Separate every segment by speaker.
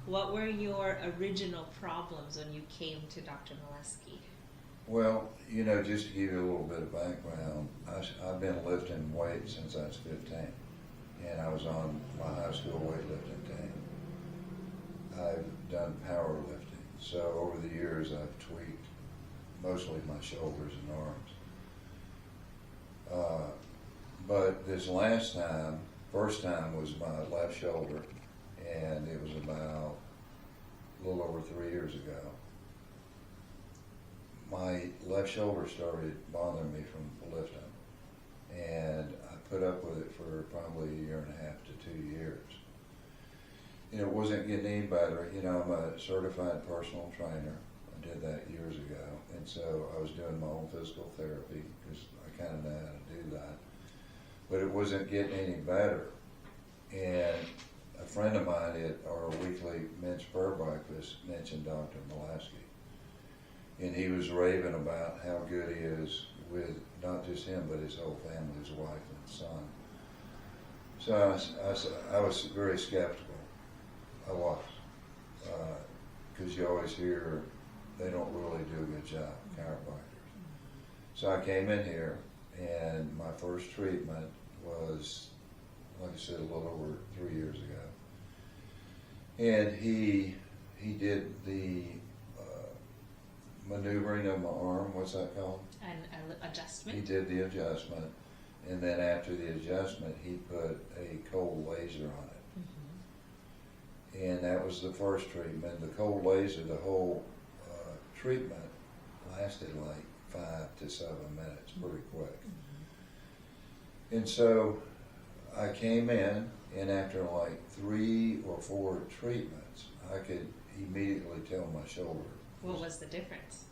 Speaker 1: What were your original problems when you came to Dr. Molesky?
Speaker 2: Well, just to give you a little bit of background, I've been lifting weights since I was 15, and I was on my high school weightlifting team. I've done powerlifting, so over the years I've tweaked mostly my shoulders and arms. But this first time was my left shoulder, and it was about a little over 3 years ago. My left shoulder started bothering me from lifting, and I put up with it for probably a year and a half to 2 years. And it wasn't getting any better. I'm a certified personal trainer. I did that years ago, and so I was doing my own physical therapy because I kind of know how to do that. But it wasn't getting any better. And a friend of mine at our weekly men's prayer breakfast mentioned Dr. Molesky. And he was raving about how good he is with not just him, but his whole family, his wife and son. So I was very skeptical. I was. Because you always hear they don't really do a good job, chiropractors. So I came in here, and my first treatment was, like I said, a little over 3 years ago. And he did the maneuvering of my arm, what's that called?
Speaker 1: An adjustment?
Speaker 2: He did the adjustment, and then after the adjustment, he put a cold laser on it. Mm-hmm. And that was the first treatment. The cold laser, the whole treatment lasted like 5 to 7 minutes, pretty quick. Mm-hmm. And so I came in, and after like 3 or 4 treatments, I could immediately tell my shoulder.
Speaker 1: What was the difference?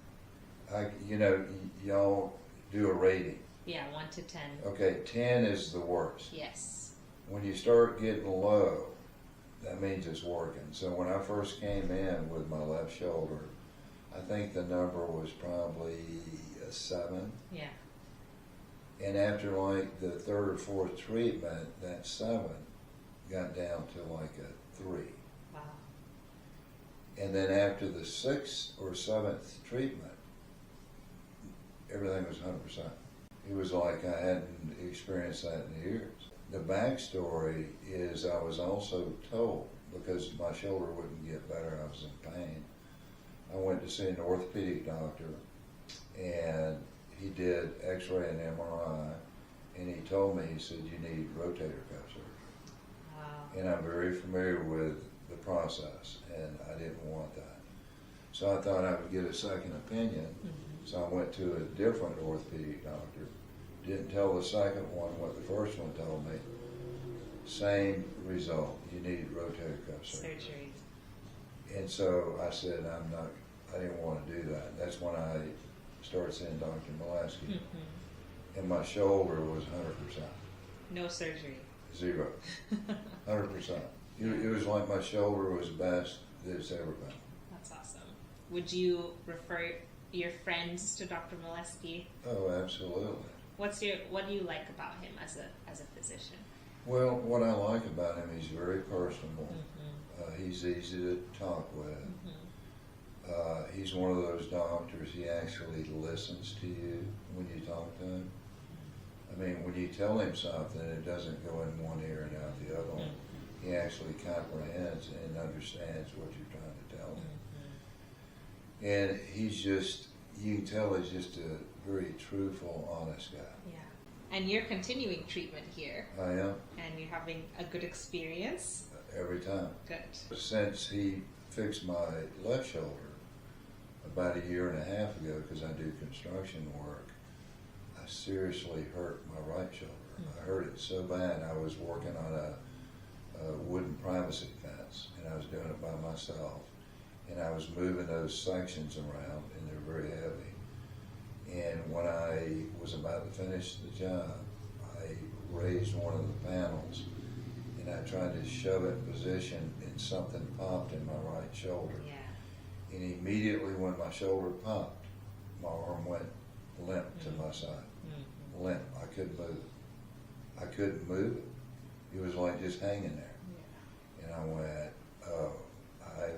Speaker 2: Y'all do a rating.
Speaker 1: Yeah, 1 to 10.
Speaker 2: Okay, 10 is the worst.
Speaker 1: Yes.
Speaker 2: When you start getting low, that means it's working. So when I first came in with my left shoulder, I think the number was probably a 7.
Speaker 1: Yeah.
Speaker 2: And after like the 3rd or 4th treatment, that 7 got down to like a 3.
Speaker 1: Wow.
Speaker 2: And then after the 6th or 7th treatment, everything was 100%. It was like I hadn't experienced that in years. The backstory is I was also told, because my shoulder wouldn't get better, I was in pain. I went to see an orthopedic doctor, and he did x-ray and MRI, and he told me, he said, you need rotator cuff surgery.
Speaker 1: Wow.
Speaker 2: And I'm very familiar with the process, and I didn't want that. So I thought I would get a second opinion. Mm-hmm. So I went to a different orthopedic doctor. Didn't tell the second one what the first one told me. Same result. You need rotator cuff surgery. And so I said, I didn't want to do that. That's when I started seeing Dr. Molesky. Mm-hmm. And my shoulder was 100%.
Speaker 1: No surgery.
Speaker 2: 0. 100%. It was like my shoulder was the best that it's ever been.
Speaker 1: That's awesome. Would you refer your friends to Dr. Molesky?
Speaker 2: Oh, absolutely.
Speaker 1: What do you like about him as a physician?
Speaker 2: Well, what I like about him, he's very personable. Mm-hmm. He's easy to talk with. Mm-hmm. He's one of those doctors, he actually listens to you when you talk to him. I mean, when you tell him something, it doesn't go in one ear and out the other one. Mm-hmm. He actually comprehends and understands what you're trying to tell him. Mm-hmm. And he's just, you can tell he's just a very truthful, honest guy.
Speaker 1: Yeah. And you're continuing treatment here.
Speaker 2: I am.
Speaker 1: And you're having a good experience?
Speaker 2: Every time.
Speaker 1: Good.
Speaker 2: Since he fixed my left shoulder about a year and a half ago, because I do construction work, I seriously hurt my right shoulder. Mm-hmm. I hurt it so bad. I was working on a wooden privacy fence, and I was doing it by myself. And I was moving those sections around, and they're very heavy. And when I was about to finish the job, I raised one of the panels, and I tried to shove it in position, and something popped in my right shoulder. Yeah. And immediately when my shoulder popped, my arm went limp to my side. Mm-hmm. Limp. I couldn't move it. I couldn't move it. It was like just hanging there. Yeah. And I went, oh, I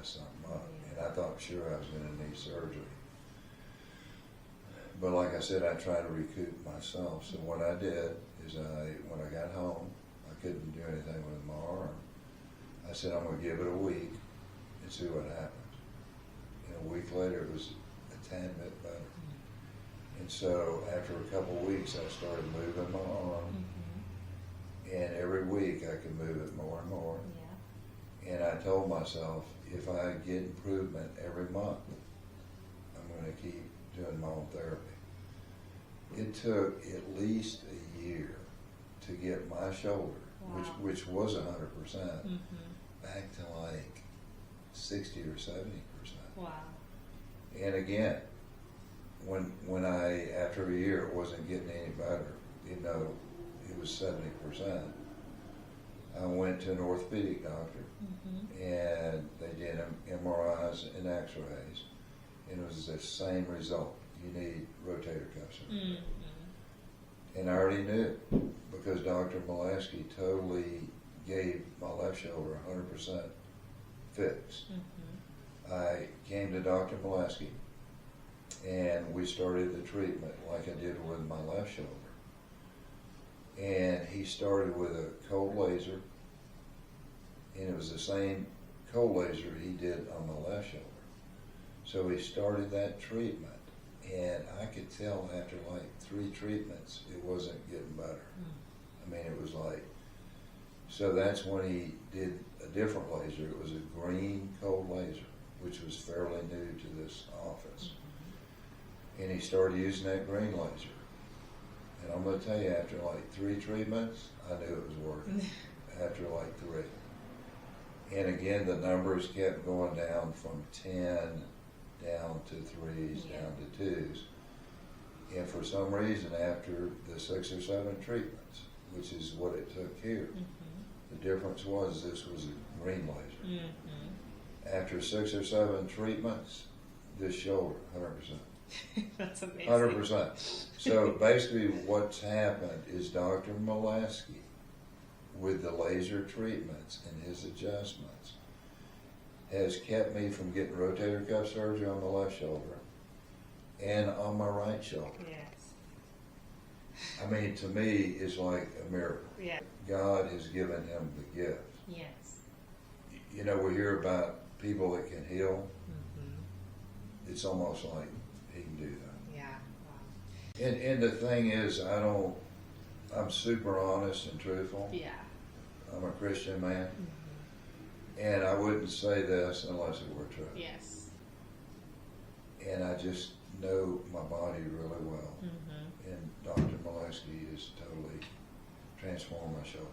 Speaker 2: mess something up.
Speaker 1: Yeah.
Speaker 2: And I thought sure I was going to need surgery. But like I said, I tried to recoup myself. So what I did is when I got home, I couldn't do anything with my arm. I said, I'm going to give it a week and see what happens. And a week later, it was a tad bit better. And so after a couple of weeks, I started moving my arm. And every week, I could move it more and more.
Speaker 1: Yeah.
Speaker 2: And I told myself, if I get improvement every month, I'm going to keep doing my own therapy. It took at least a year to get my shoulder,
Speaker 1: Wow.
Speaker 2: which was 100%, back to like 60 or 70%.
Speaker 1: Wow.
Speaker 2: And again, when I, after a year, it wasn't getting any better, even though it was 70%, I went to an orthopedic doctor, and they did MRIs and x-rays, and it was the same result. You need rotator cuff surgery. And I already knew because Dr. Molesky totally gave my left shoulder 100% fix. I came to Dr. Molesky, and we started the treatment like I did with my left shoulder. And he started with a cold laser, and it was the same cold laser he did on my left shoulder. So he started that treatment, and I could tell after like 3 treatments, it wasn't getting better. I mean, it was like, so that's when he did a different laser. It was a green cold laser, which was fairly new to this office. And he started using that green laser. And I'm going to tell you, after like 3 treatments, I knew it was working. After like 3. And again, the numbers kept going down from 10 down to 3s, down to 2s. And for some reason, after the 6 or 7 treatments, which is what it took here, the difference was this was a green laser. After 6 or 7 treatments, this shoulder, 100%.
Speaker 1: That's amazing.
Speaker 2: 100%. So basically what's happened is Dr. Molesky, with the laser treatments and his adjustments, has kept me from getting rotator cuff surgery on the left shoulder and on my right shoulder.
Speaker 1: Yes.
Speaker 2: I mean, to me, it's like a miracle.
Speaker 1: Yeah.
Speaker 2: God has given him the gift.
Speaker 1: Yes.
Speaker 2: You know, we hear about people that can heal. It's almost like he can do that.
Speaker 1: Yeah. Wow.
Speaker 2: And the thing is, I'm super honest and truthful.
Speaker 1: Yeah.
Speaker 2: I'm a Christian man. And I wouldn't say this unless it were true.
Speaker 1: Yes.
Speaker 2: And I just know my body really well. And Dr. Molesky has totally transformed my shoulder.